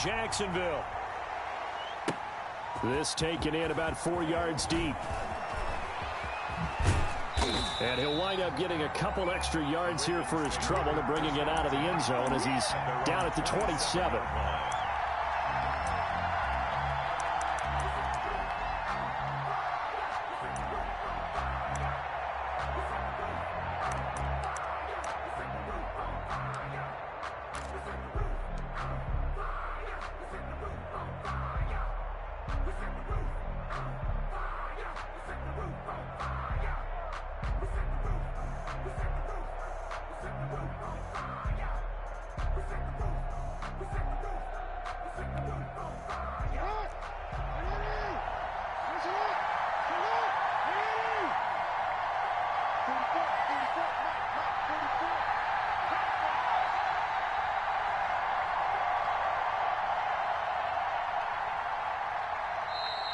Jacksonville. This taken in about 4 yards deep. And he'll wind up getting a couple extra yards here for his trouble and bringing it out of the end zone as he's down at the 27.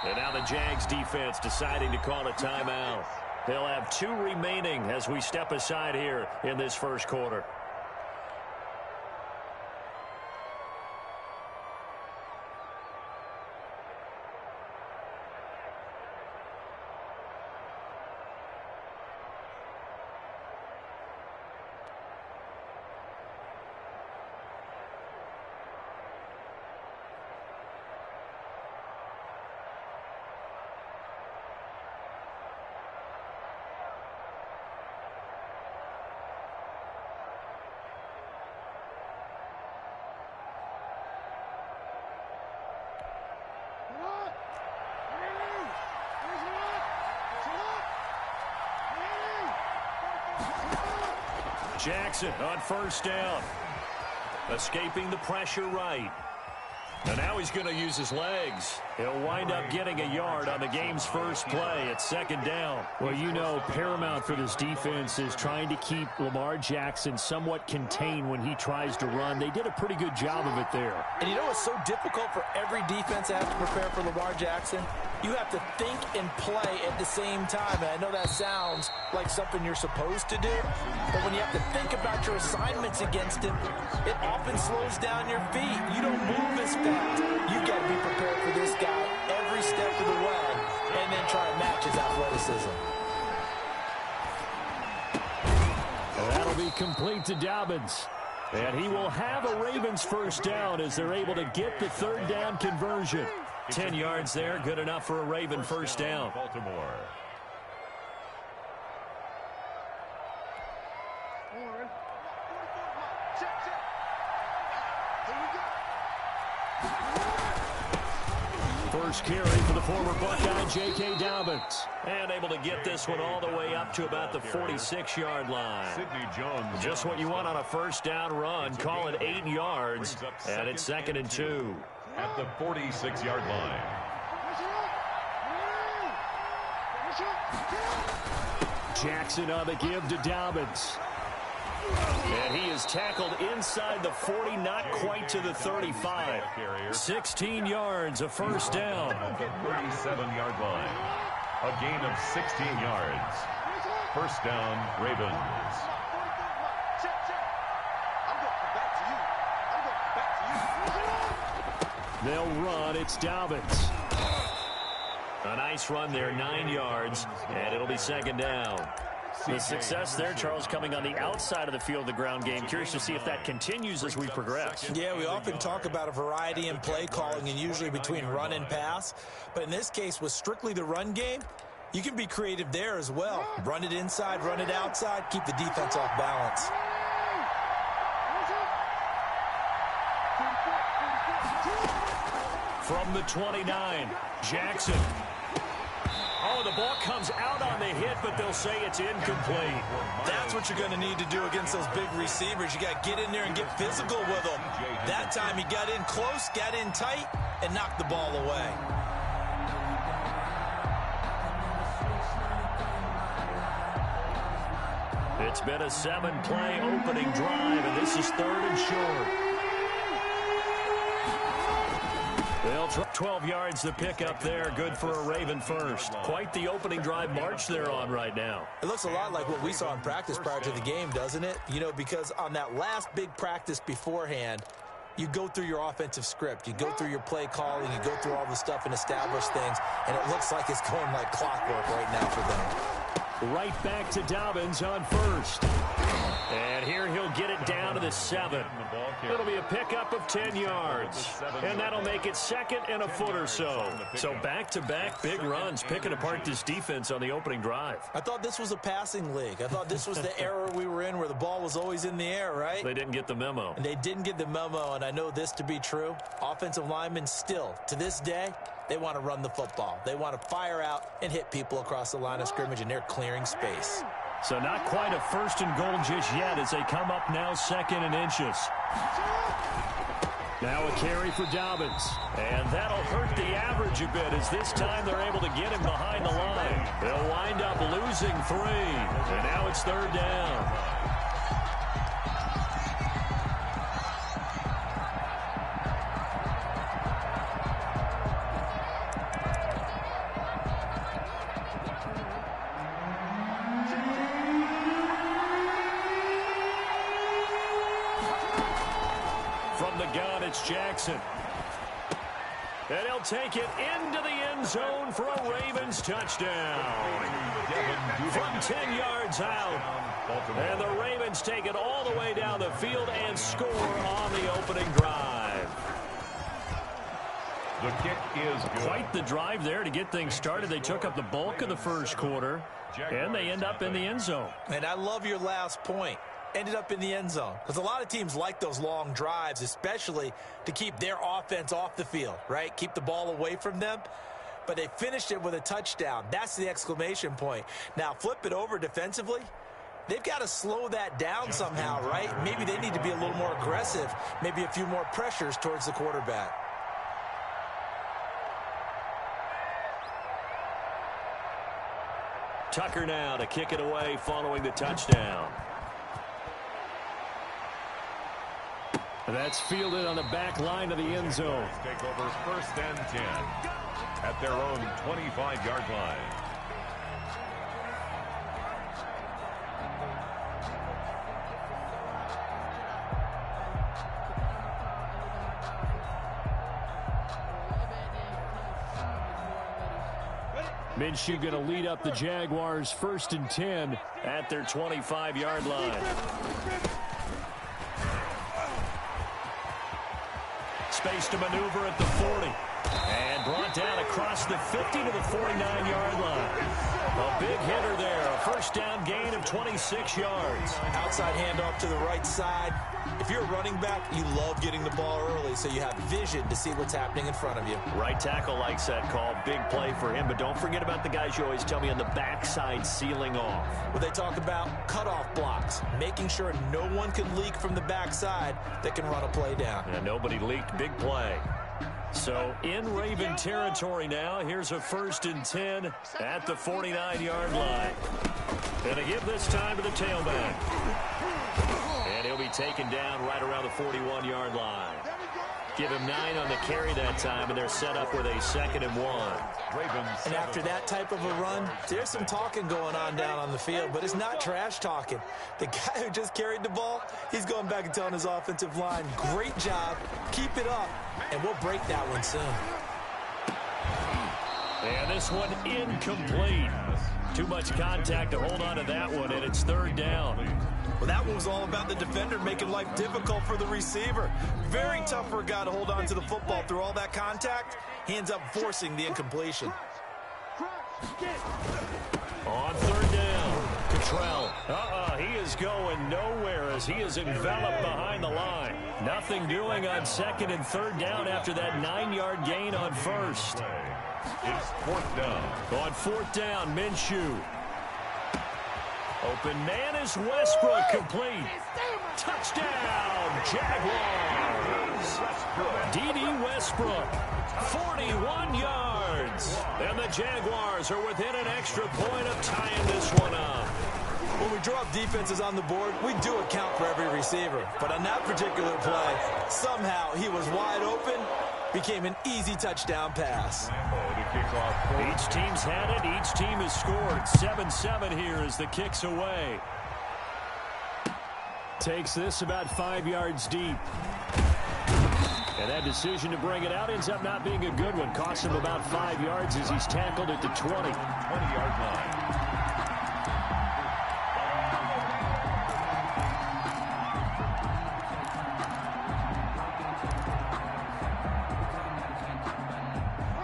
And now the Jags defense deciding to call a timeout. They'll have 2 remaining as we step aside here in this first quarter. Jackson on first down. Escaping the pressure right. And now he's going to use his legs. He'll wind up getting a yard on the game's first play at second down. Well, you know, paramount for this defense is trying to keep Lamar Jackson somewhat contained when he tries to run. They did a pretty good job of it there. And you know what's so difficult for every defense to have to prepare for Lamar Jackson? You have to think and play at the same time. And I know that sounds like something you're supposed to do, but when you have to think about your assignments against him, it often slows down your feet. You don't move as fast. You've got to be prepared for this guy every step of the way and then try and match his athleticism. That'll be complete to Dobbins. And he will have a Ravens first down as they're able to get the third down conversion. 10 yards there, good enough for a Raven first down. Baltimore. First carry for the former Buckeye, J.K. Dobbins. And able to get this one all the way up to about the 46-yard line. Sidney Jones. Just what you want on a first down run. Call it 8 yards. And it's 2nd and 2. At the 46-yard line. Jackson on the give to Dobbins. And he is tackled inside the 40, not quite to the 35. 16 yards, a first down. At the 37-yard line. A gain of 16 yards. First down, Ravens. They'll run. It's Dobbins. A nice run there, 9 yards, and it'll be second down. The success there, Charles, coming on the outside of the field of the ground game. Curious to see if that continues as we progress. Yeah, we often talk about a variety in play calling and usually between run and pass. But in this case, with strictly the run game, you can be creative there as well. Run it inside, run it outside, keep the defense off balance. From the 29, Jackson. Oh, the ball comes out on the hit, but they'll say it's incomplete. That's what you're going to need to do against those big receivers. You got to get in there and get physical with them. That time he got in close, got in tight, and knocked the ball away. It's been a 7-play opening drive, and this is 3rd and short. They'll try 12 yards to pick up there. Good for a Raven first. Quite the opening drive march they're on right now. It looks a lot like what we saw in practice prior to the game, doesn't it? You know, because on that last big practice beforehand, you go through your offensive script. You go through your play calling. You go through all the stuff and establish things, and it looks like it's going like clockwork right now for them. Right back to Dobbins on first. And here he'll get it down to the 7. It'll be a pickup of 10 yards. And that'll make it second and a foot or so. So back-to-back big runs, picking apart this defense on the opening drive. I thought this was a passing league. I thought this was the era we were in where the ball was always in the air, right? They didn't get the memo. And they didn't get the memo, and I know this to be true. Offensive linemen still, to this day, they want to run the football. They want to fire out and hit people across the line of scrimmage, and they're clearing space. So not quite a first and goal just yet as they come up now second and inches. Now a carry for Dobbins. And that'll hurt the average a bit as this time they're able to get him behind the line. They'll wind up losing 3. And now it's third down. It's Jackson. And he'll take it into the end zone for a Ravens touchdown. From 10 yards out. And the Ravens take it all the way down the field and score on the opening drive. The kick is good. Quite the drive there to get things started. They took up the bulk of the first quarter, and they end up in the end zone. And I love your last point. Ended up in the end zone. Because a lot of teams like those long drives, especially to keep their offense off the field, right? Keep the ball away from them. But they finished it with a touchdown. That's the exclamation point. Now, flip it over defensively. They've got to slow that down somehow, right? Maybe they need to be a little more aggressive. Maybe a few more pressures towards the quarterback. Tucker now to kick it away following the touchdown. That's fielded on the back line of the end zone. Take over first and 10 at their own 25-yard line. Minshew going to lead up the Jaguars first and 10 at their 25-yard line. Space to maneuver at the 40. And brought down across the 50 to the 49-yard line. A big hitter there. A first down gain of 26 yards. Outside handoff to the right side. If you're a running back, you love getting the ball early so you have vision to see what's happening in front of you. Right tackle likes that call. Big play for him. But don't forget about the guys you always tell me on the backside sealing off. Well, they talk about cutoff blocks, making sure no one can leak from the backside that can run a play down. And nobody leaked. Big play. So in Raven territory now. Here's a first and 10 at the 49-yard line. And to give this time to the tailback. And he'll be taken down right around the 41-yard line. Give him 9 on the carry that time, and they're set up with a 2nd and 1. And after that type of a run, there's some talking going on down on the field, but it's not trash talking. The guy who just carried the ball, he's going back and telling his offensive line, great job, keep it up, and we'll break that one soon. And this one incomplete. Too much contact to hold on to that one, and it's third down. Well, that one was all about the defender making life difficult for the receiver. Very tough for a guy to hold on to the football through all that contact. He ends up forcing the incompletion. On third down, Cottrell. He is going nowhere as he is enveloped behind the line. Nothing doing on 2nd and 3rd down after that 9-yard gain on first. It's 4th down. On 4th down, Minshew. Open man is Westbrook, complete. Touchdown, Jaguars. D.D. Westbrook, 41 yards. And the Jaguars are within an extra point of tying this one up. When we drop defenses on the board, we do account for every receiver. But on that particular play, somehow he was wide open, became an easy touchdown pass. Each team's had it. Each team has scored. 7-7 here as the kick's away. Takes this about 5 yards deep. And that decision to bring it out ends up not being a good one. Costs him about 5 yards as he's tackled at the 20. 20-yard line.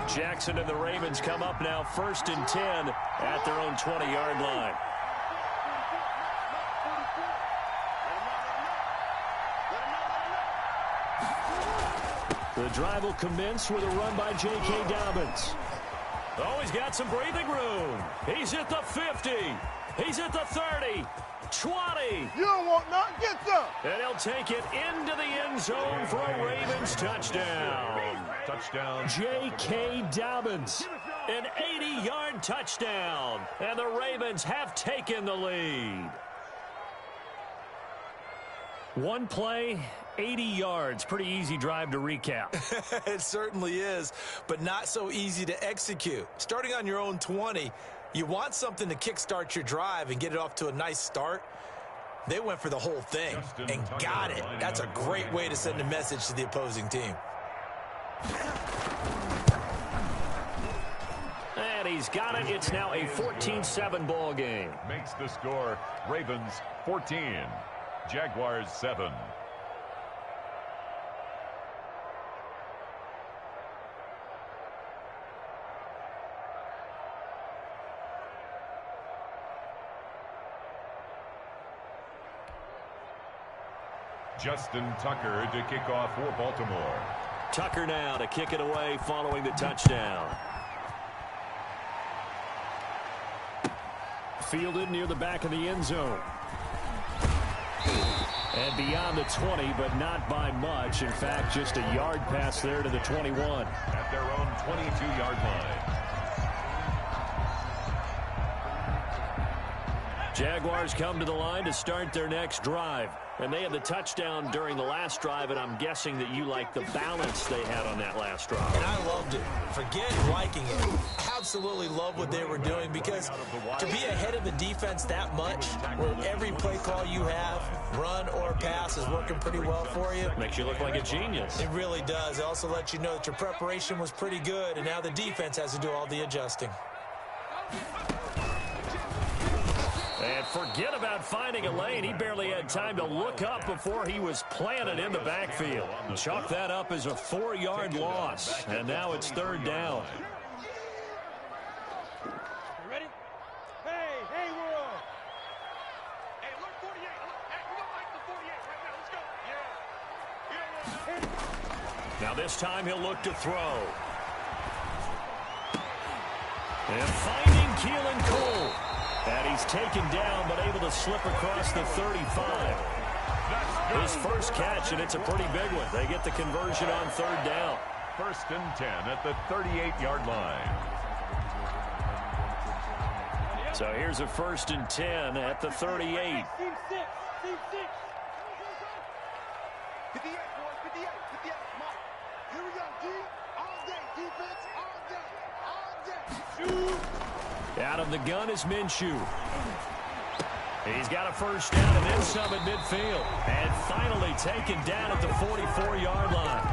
Jackson and the Ravens come up now 1st and 10 at their own 20-yard line. The drive will commence with a run by J.K. Dobbins. Oh, he's got some breathing room. He's at the 50. He's at the 30. 20. You don't want nothing. Get some. And he'll take it into the end zone for a Ravens touchdown. Touchdown. J.K. Dobbins. An 80-yard touchdown. And the Ravens have taken the lead. One play, 80 yards. Pretty easy drive to recap. It certainly is, but not so easy to execute. Starting on your own 20, you want something to kickstart your drive and get it off to a nice start. They went for the whole thing and got it. That's a great way to send a message to the opposing team. And he's got it. It's now a 14-7 ball game. Makes the score Ravens 14, Jaguars 7. Justin Tucker to kick off for Baltimore. Tucker now to kick it away following the touchdown. Fielded near the back of the end zone. And beyond the 20, but not by much. In fact, just a yard pass there to the 21. At their own 22-yard line. Jaguars come to the line to start their next drive. And they had the touchdown during the last drive, and I'm guessing that you like the balance they had on that last drive. And I loved it. Forget liking it. Absolutely love what they were doing, because to be ahead of the defense that much, where every play call you have, run or pass, is working pretty well for you. Makes you look like a genius. It really does. It also lets you know that your preparation was pretty good, and now the defense has to do all the adjusting. And forget about finding a lane. He barely had time to look up before he was planted in the backfield. Chalk that up as a 4-yard loss. And now it's 3rd down. Ready? Hey, world. Hey, look, 48. Hey, we don't like the 48 right now. Let's go. Yeah. Now this time he'll look to throw. And finding Keelan Cole. And he's taken down, but able to slip across the 35. His first catch, and it's a pretty big one. They get the conversion on 3rd down. 1st and 10 at the 38-yard line. So here's a 1st and 10 at the 38. Team 6. Team 6. 58, boys. 58. 58. Come on. Here we go, D. All day. Defense. All day. All day. Shoot. Out of the gun is Minshew. He's got a first down and then some at midfield. And finally taken down at the 44-yard line.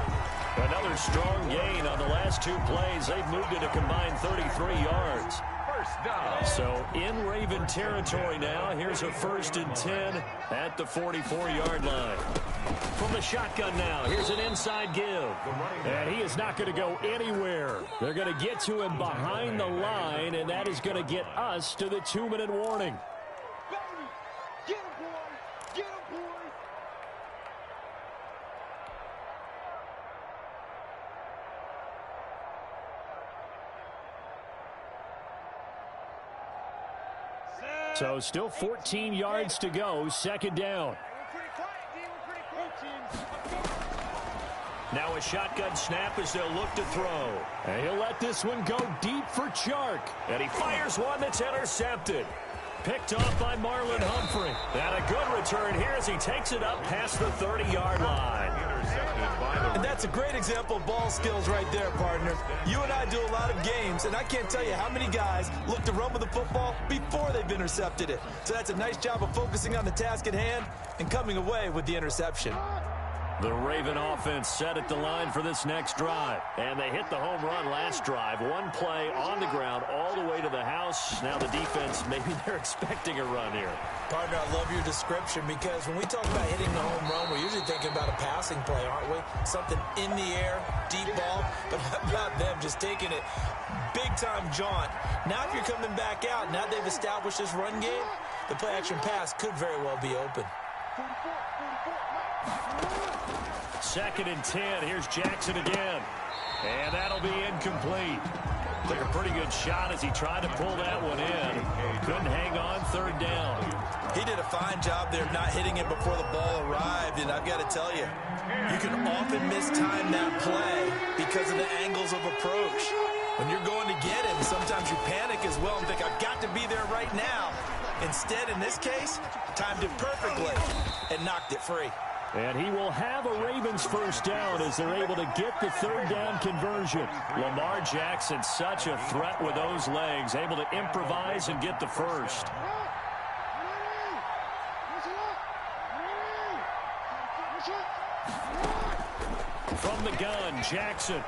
Another strong gain on the last 2 plays. They've moved it a combined 33 yards. First down. So in Raven territory now. Here's a 1st and 10 at the 44-yard line. From the shotgun now, here's an inside give. And he is not going to go anywhere. They're going to get to him behind the line, and that is going to get us to the 2-minute warning. Baby. Get him, boys. Get him, boys. So still 14 yards to go, 2nd down. Now a shotgun snap as they'll look to throw. And he'll let this one go deep for Chark. And he fires one that's intercepted. Picked off by Marlon Humphrey. And a good return here as he takes it up past the 30-yard line. And that's a great example of ball skills right there, partner. You and I do a lot of games, and I can't tell you how many guys look to run with the football before they've intercepted it. So that's a nice job of focusing on the task at hand and coming away with the interception. The Raven offense set at the line for this next drive. And they hit the home run last drive. One play on the ground all the way to the house. Now the defense, maybe they're expecting a run here. Partner, I love your description because when we talk about hitting the home run, we're usually thinking about a passing play, aren't we? Something in the air, deep ball. But how about them just taking it big-time jaunt? Now if you're coming back out, now they've established this run game, the play-action pass could very well be open. 2nd and 10. Here's Jackson again. And that'll be incomplete. Took a pretty good shot as he tried to pull that one in. Couldn't hang on 3rd down. He did a fine job there of not hitting it before the ball arrived. And I've got to tell you, you can often mistime that play because of the angles of approach. When you're going to get him, sometimes you panic as well and think, I've got to be there right now. Instead, in this case, timed it perfectly and knocked it free. And he will have a Ravens first down as they're able to get the 3rd down conversion. Lamar Jackson, such a threat with those legs, able to improvise and get the first. From the gun, Jackson.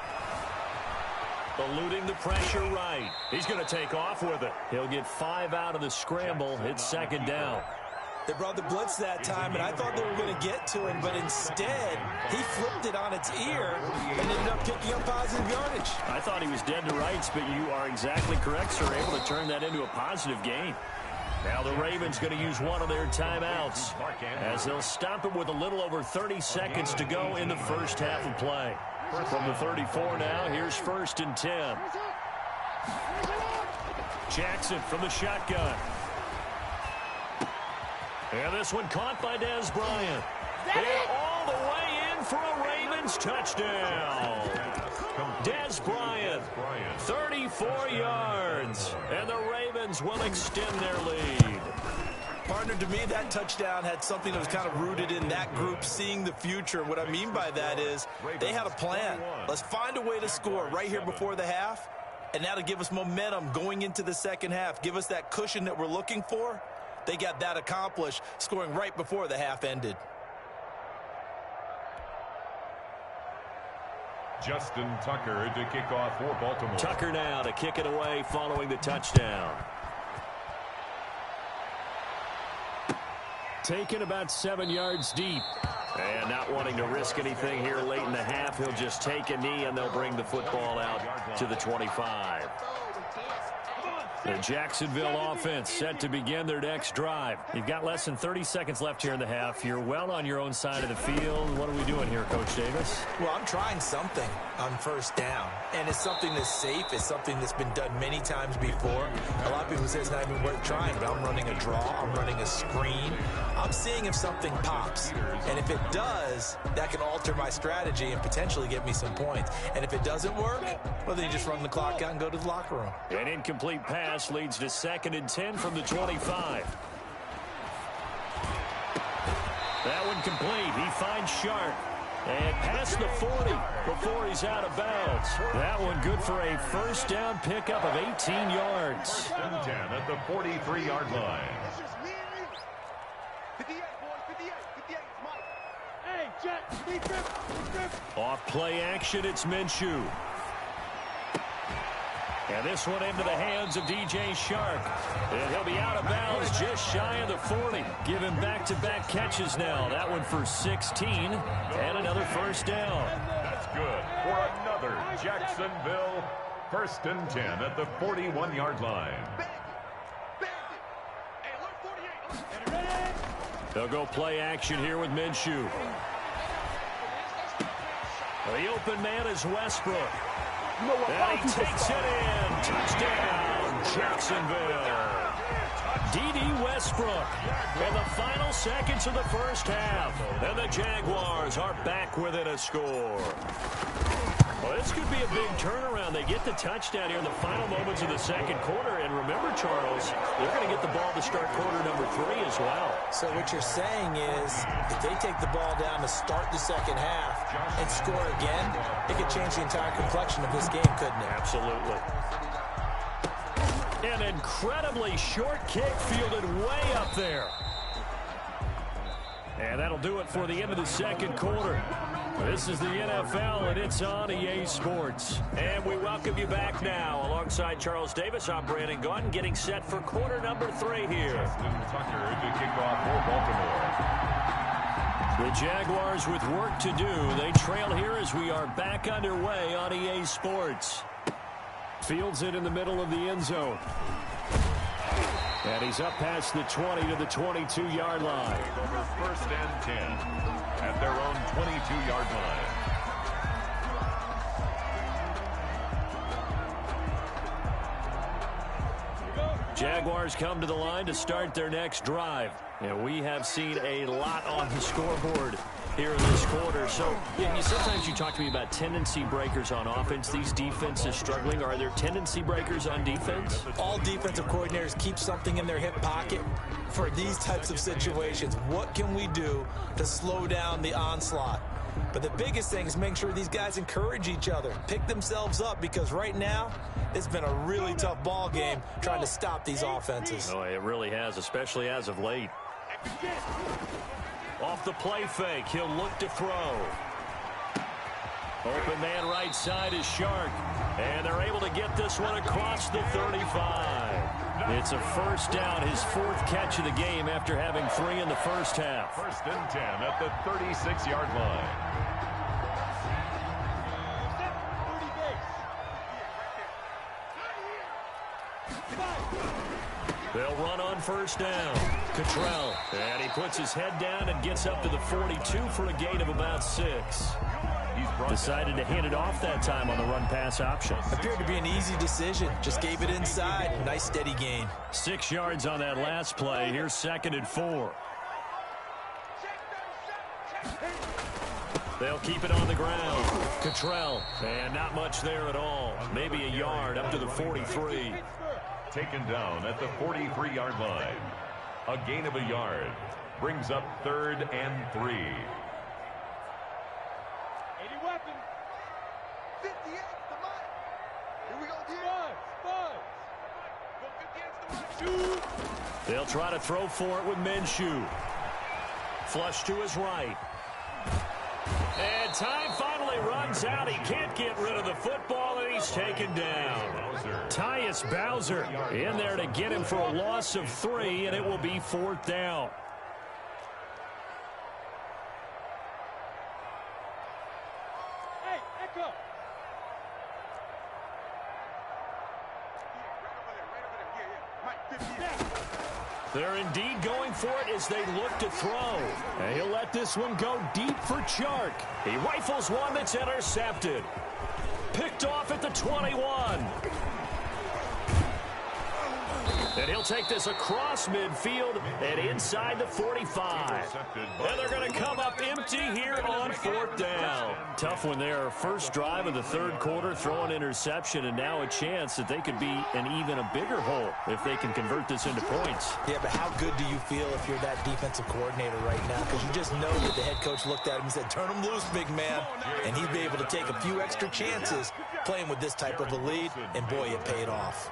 Eluding the pressure right. He's going to take off with it. He'll get 5 out of the scramble. It's 2nd down. They brought the blitz that time, and I thought they were going to get to him, but instead, he flipped it on its ear and ended up picking up positive yardage. I thought he was dead to rights, but you are exactly correct, sir. Able to turn that into a positive gain. Now the Ravens going to use one of their timeouts as they'll stop it with a little over 30 seconds to go in the first half of play. From the 34 now, here's 1st and 10. Jackson from the shotgun. And this one caught by Dez Bryant. And all the way in for a Ravens touchdown. Dez Bryant, 34 yards. And the Ravens will extend their lead. Partner, to me, that touchdown had something that was kind of rooted in that group seeing the future. What I mean by that is they had a plan. Let's find a way to score right here before the half. And now to give us momentum going into the second half, give us that cushion that we're looking for. They got that accomplished, scoring right before the half ended. Justin Tucker to kick off for Baltimore. Tucker now to kick it away following the touchdown. Taken about 7 yards deep. And not wanting to risk anything here late in the half, he'll just take a knee and they'll bring the football out to the 25. The Jacksonville offense set to begin their next drive. You've got less than 30 seconds left here in the half. You're well on your own side of the field. What are we doing here, Coach Davis? Well, I'm trying something on 1st down. And it's something that's safe. It's something that's been done many times before. A lot of people say it's not even worth trying, but I'm running a draw. I'm running a screen. I'm seeing if something pops. And if it does, that can alter my strategy and potentially get me some points. And if it doesn't work, well, then you just run the clock out and go to the locker room. An incomplete pass leads to 2nd and 10 from the 25. That one complete. He finds Sharp. And past the 40 before he's out of bounds. That one good for a first down pickup of 18 yards. 10 at the 43-yard line. It's just me and you. 58, boys, 58, 58, Mike. Hey, Jack, be grip. Off play action, it's Minshew. And this one into the hands of DJ Shark. And he'll be out of bounds just shy of the 40. Give him back-to-back catches now. That one for 16 and another first down. That's good for another Jacksonville 1st and 10 at the 41-yard line. Hey, alert 48. Ready? They'll go play action here with Minshew. The open man is Westbrook. And he takes it in. Touchdown, Jacksonville. D.D. Westbrook in the final seconds of the first half. And the Jaguars are back within a score. Well, this could be a big turnaround. They get the touchdown here in the final moments of the second quarter. And remember, Charles, they're going to get the ball to start quarter number 3 as well. So what you're saying is if they take the ball down to start the second half and score again, it could change the entire complexion of this game, couldn't it? Absolutely. An incredibly short kick fielded way up there. And that'll do it for the end of the second quarter. This is the NFL, and it's on EA Sports. And we welcome you back now. Alongside Charles Davis, I'm Brandon Gaudin, getting set for quarter number 3 here. Justin Tucker to kick off for Baltimore. The Jaguars with work to do. They trail here as we are back underway on EA Sports. Fields it in the middle of the end zone. And he's up past the 20 to the 22-yard line. Over 1st and 10 at their own 22-yard line. Jaguars come to the line to start their next drive. And we have seen a lot on the scoreboard here in this quarter. So sometimes you talk to me about tendency breakers on offense. These defenses struggling. Are there tendency breakers on defense? All defensive coordinators keep something in their hip pocket for these types of situations. What can we do to slow down the onslaught? But the biggest thing is making sure these guys encourage each other, pick themselves up, because right now it's been a really tough ball game trying to stop these offenses. Oh, it really has, especially as of late. Off the play fake, he'll look to throw. Open man right side is Shark. And they're able to get this one across the 35. It's a first down, his 4th catch of the game after having 3 in the first half. 1st and 10 at the 36-yard line. They'll run on first down. Cottrell. And he puts his head down and gets up to the 42 for a gain of about 6. Decided to hand it off that time on the run-pass option. Appeared to be an easy decision. Just gave it inside. Nice steady gain. 6 yards on that last play. Here's 2nd and 4. They'll keep it on the ground. Cottrell. And not much there at all. Maybe a yard up to the 43. Taken down at the 43-yard line. A gain of a yard. Brings up 3rd and 3. 80 weapon. 58, the mic. Here we go, Buzz. They'll try to throw for it with Minshew. Flush to his right. And time finally runs out. He can't get rid of the football, and he's taken down. Tyus Bowser in there to get him for a loss of 3, and it will be 4th down. Hey, Echo. Right over there. Yeah. They're indeed going for it as they look to throw. And he'll let this one go deep for Chark. He rifles one that's intercepted. Picked off at the 21. And he'll take this across midfield and inside the 45. And they're going to come up empty here on 4th down. Tough one there. First drive of the 3rd quarter, throw an interception, and now a chance that they could be in even a bigger hole if they can convert this into points. Yeah, but how good do you feel if you're that defensive coordinator right now? Because you just know that the head coach looked at him and said, turn him loose, big man. And he'd be able to take a few extra chances playing with this type of a lead, and boy, it paid off.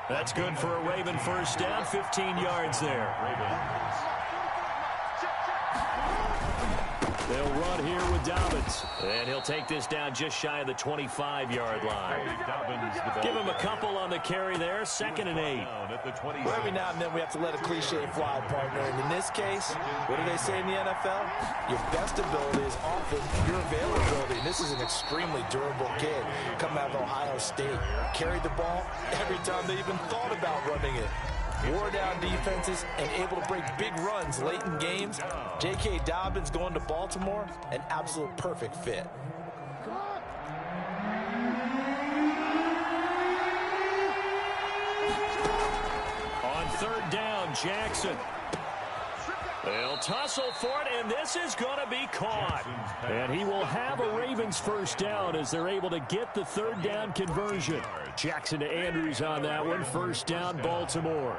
That's good for a Raven first down, 15 yards there. They'll run here with Dobbins. And he'll take this down just shy of the 25-yard line. Give him a couple on the carry there, 2nd and 8. Well, every now and then we have to let a cliche fly, partner. And in this case, what do they say in the NFL? Your best ability is often your availability. And this is an extremely durable kid coming out of Ohio State. Carried the ball every time they even thought about running it. Wore down defenses and able to break big runs late in games. J.K. Dobbins going to Baltimore, an absolute perfect fit. On 3rd down, Jackson. They'll tussle for it, and this is going to be caught. And he will have a Ravens first down as they're able to get the 3rd down conversion. Jackson to Andrews on that one. First down, Baltimore.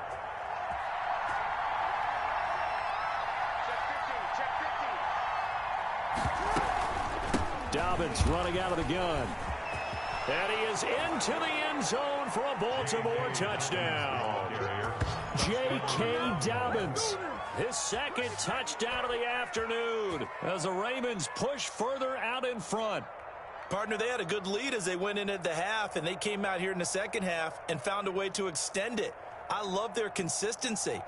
Dobbins running out of the gun. And he is into the end zone for a Baltimore touchdown. J.K. Dobbins his second touchdown of the afternoon as the Ravens push further out in front. Partner, they had a good lead as they went into the half, and they came out here in the second half and found a way to extend it. I love their consistency.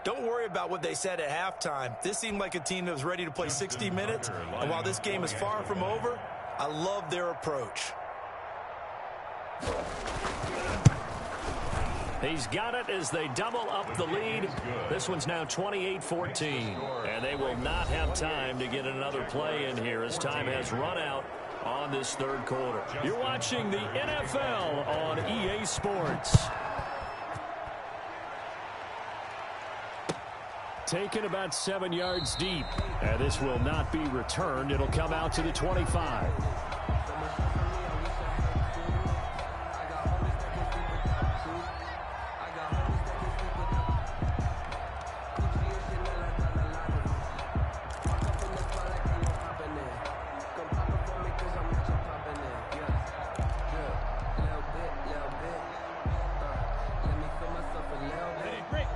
Don't worry about what they said at halftime. This seemed like a team that was ready to play 60 minutes, and while this game is far from over, I love their approach. He's got it as they double up the lead. This one's now 28-14. And they will not have time to get another play in here as time has run out on this third quarter. You're watching the NFL on EA Sports. Taken about 7 yards deep. And this will not be returned. It'll come out to the 25.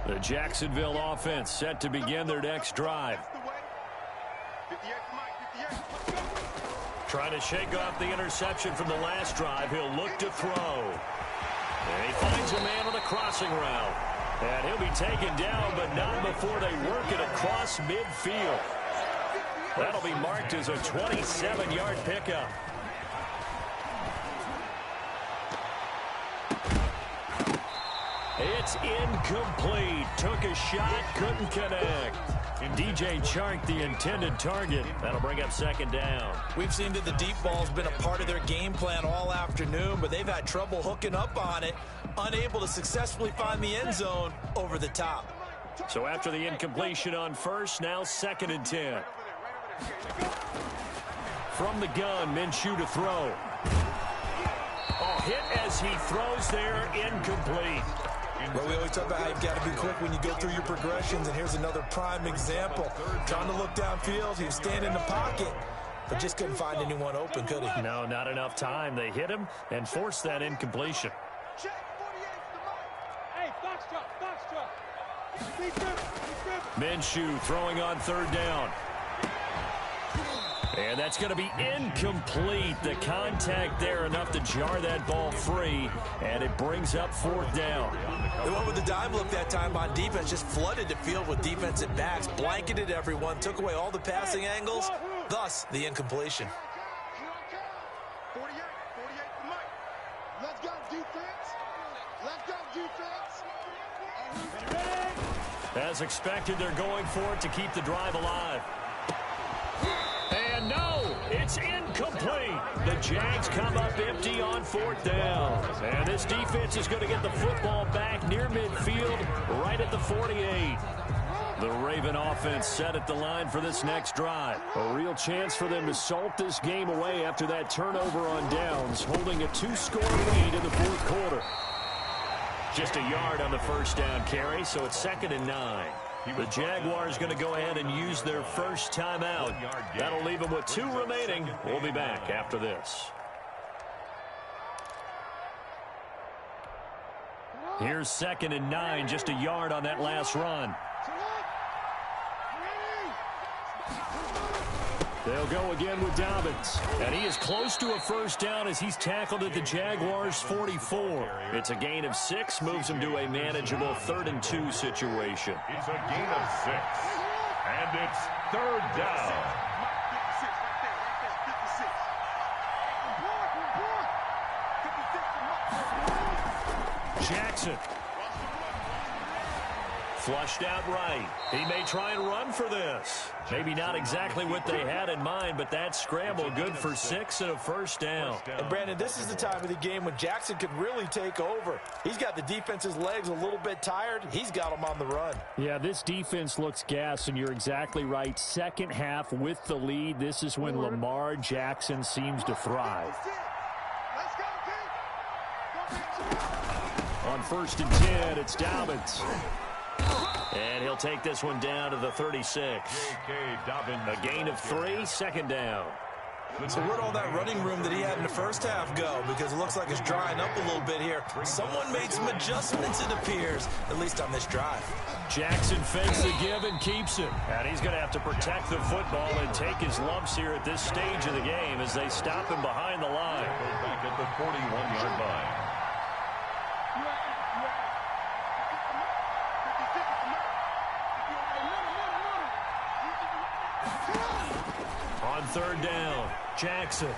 The Jacksonville offense set to begin their next drive. Trying to shake off the interception from the last drive. He'll look to throw. And he finds a man on the crossing route. And he'll be taken down, but not before they work it across midfield. That'll be marked as a 27-yard pickup. It's incomplete. Took a shot, couldn't connect. And DJ Chark, the intended target. That'll bring up second down. We've seen that the deep ball's been a part of their game plan all afternoon, but they've had trouble hooking up on it, unable to successfully find the end zone over the top. So after the incompletion on first, now 2nd and 10. From the gun, Minshew to throw. Oh, hit as he throws there, incomplete. Well, we always talk about how you've got to be quick when you go through your progressions, and here's another prime example. Trying to look downfield, he was standing in the pocket, but just couldn't find anyone open, could he? No, not enough time. They hit him and forced that incompletion. Minshew throwing on third down. And that's going to be incomplete. The contact there enough to jar that ball free, and it brings up 4th down. They went with the dime look that time on defense, just flooded the field with defensive backs, blanketed everyone, took away all the passing angles, thus the incompletion. 48 for Mike. Let's go, defense. Let's go, defense. As expected, they're going for it to keep the drive alive. And no, it's incomplete. The Jags come up empty on 4th down. And this defense is going to get the football back near midfield, right at the 48. The Raven offense set at the line for this next drive. A real chance for them to salt this game away after that turnover on downs, holding a 2-score lead in the 4th quarter. Just a yard on the first down carry, so it's 2nd and 9. The Jaguars going to go ahead and use their first timeout. That'll leave them with 2 remaining. We'll be back after this. Here's 2nd and 9, just a yard on that last run. They'll go again with Dobbins. And he is close to a first down as he's tackled at the Jaguars' 44. It's a gain of 6, moves him to a manageable 3rd and 2 situation. It's a gain of 6, and it's 3rd down. Jackson. Flushed out right. He may try and run for this. Maybe not exactly what they had in mind, but that scramble good for 6 and a first down. And Brandon, this is the time of the game when Jackson could really take over. He's got the defense's legs a little bit tired. He's got them on the run. Yeah, this defense looks gassed, and you're exactly right. Second half with the lead, this is when Lamar Jackson seems to thrive. On 1st and 10, it's Dobbins. And he'll take this one down to the 36. A gain of 3, 2nd down. So where'd all that running room that he had in the first half go? Because it looks like it's drying up a little bit here. Someone made some adjustments, it appears, at least on this drive. Jackson fakes the give and keeps it. And he's going to have to protect the football and take his lumps here at this stage of the game as they stop him behind the line. Back at the 41-yard line. On third down, Jackson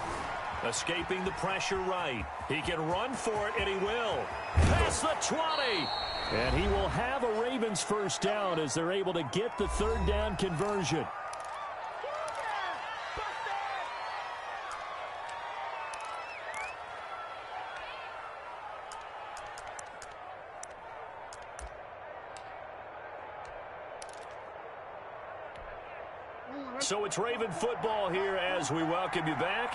escaping the pressure right. He can run for it, and he will. Past the 20. And he will have a Ravens first down as they're able to get the third down conversion. So it's Raven football here as we welcome you back.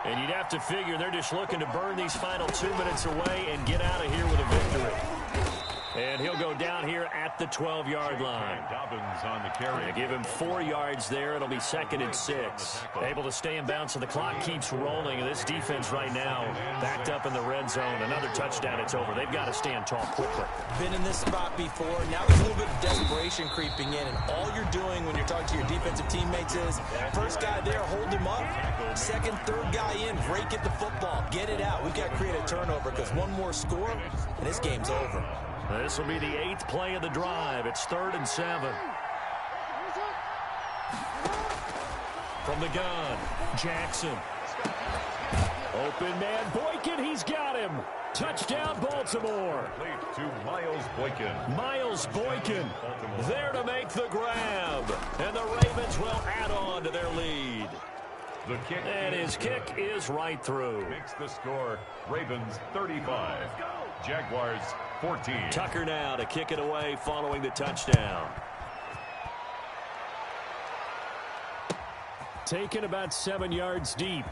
And you'd have to figure they're just looking to burn these final 2 minutes away and get out of here with a victory. And he'll go down here at the 12-yard line. Dobbins on the carry. They give him 4 yards there. It'll be 2nd and 6. Able to stay in bounds, and the clock keeps rolling. And this defense right now backed up in the red zone. Another touchdown, it's over. They've got to stand tall quickly. Been in this spot before. Now there's a little bit of desperation creeping in. And all you're doing when you're talking to your defensive teammates is, first guy there, hold him up. Second, third guy in, break at the football. Get it out. We've got to create a turnover because one more score, and this game's over. This will be the 8th play of the drive. It's 3rd and 7. From the gun, Jackson. Open man, Boykin, he's got him. Touchdown, Baltimore. To Miles Boykin. Miles Boykin there to make the grab. And the Ravens will add on to their lead. The kick. And his kick is right through. Makes the score Ravens 35. Jaguars 14. Tucker now to kick it away following the touchdown. Taken about 7 yards deep.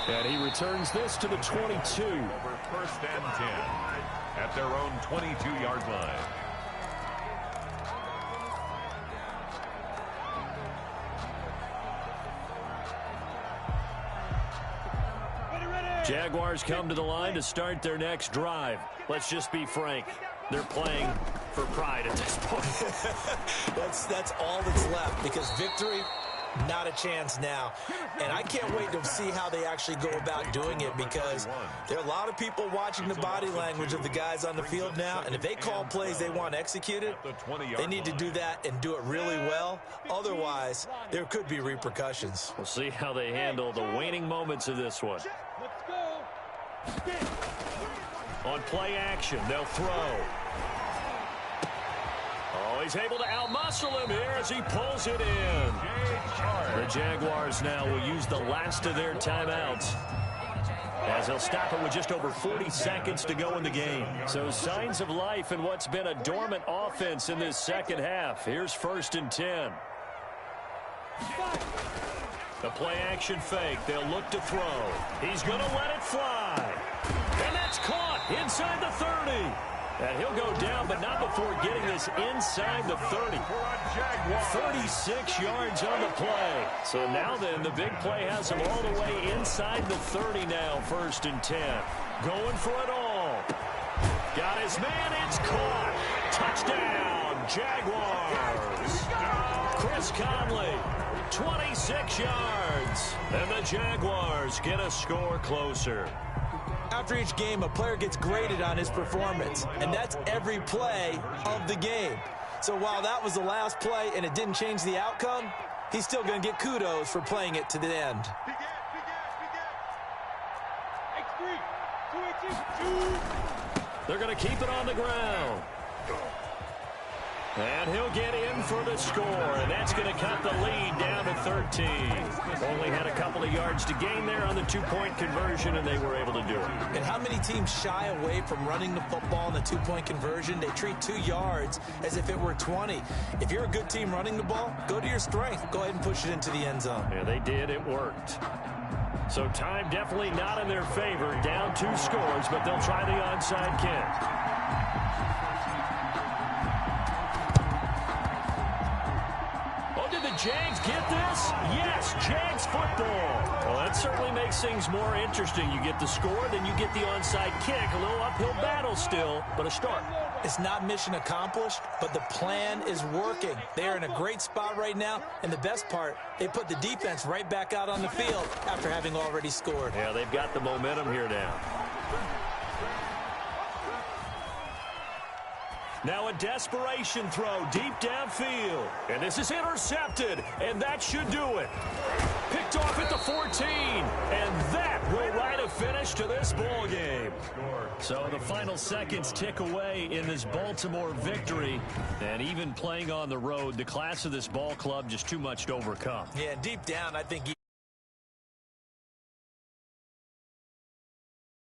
And he returns this to the 22. Over 1st and 10 at their own 22-yard line. Jaguars come to the line to start their next drive. Let's just be frank. They're playing for pride at this point. That's all that's left because victory, not a chance now. And I can't wait to see how they actually go about doing it because there are a lot of people watching the body language of the guys on the field now. And if they call plays they want executed, they need to do that and do it really well. Otherwise, there could be repercussions. We'll see how they handle the waning moments of this one. On play action, they'll throw. Oh, he's able to outmuscle him here as he pulls it in. The Jaguars now will use the last of their timeouts as they'll stop it with just over 40 seconds to go in the game. So signs of life in what's been a dormant offense in this second half. Here's 1st and 10. The play action fake. They'll look to throw. He's going to let it fly. And that's caught inside the 30. And he'll go down, but not before getting this inside the 30. 36 yards on the play. So now then, the big play has him all the way inside the 30 now, 1st and 10. Going for it all. Got his man, it's caught. Touchdown, Jaguars. Chris Conley, 26 yards. And the Jaguars get a score closer. After each game, a player gets graded on his performance, and that's every play of the game. So while that was the last play and it didn't change the outcome, he's still going to get kudos for playing it to the end. They're going to keep it on the ground. And he'll get in for the score, and that's going to cut the lead down to 13. Only had a couple of yards to gain there on the two-point conversion, and they were able to do it. And how many teams shy away from running the football in the two-point conversion? They treat 2 yards as if it were 20. If you're a good team running the ball, go to your strength. Go ahead and push it into the end zone. Yeah, they did. It worked. So time definitely not in their favor. Down 2 scores, but they'll try the onside kick. Jags get this? Yes, Jags football. Well, that certainly makes things more interesting. You get the score, then you get the onside kick. A little uphill battle still, but a start. It's not mission accomplished, but the plan is working. They are in a great spot right now, and the best part, they put the defense right back out on the field after having already scored. Yeah, they've got the momentum here now. Now a desperation throw deep downfield. And this is intercepted, and that should do it. Picked off at the 14, and that will write a finish to this ball game. So the final seconds tick away in this Baltimore victory. And even playing on the road, the class of this ball club just too much to overcome. Yeah, deep down, I think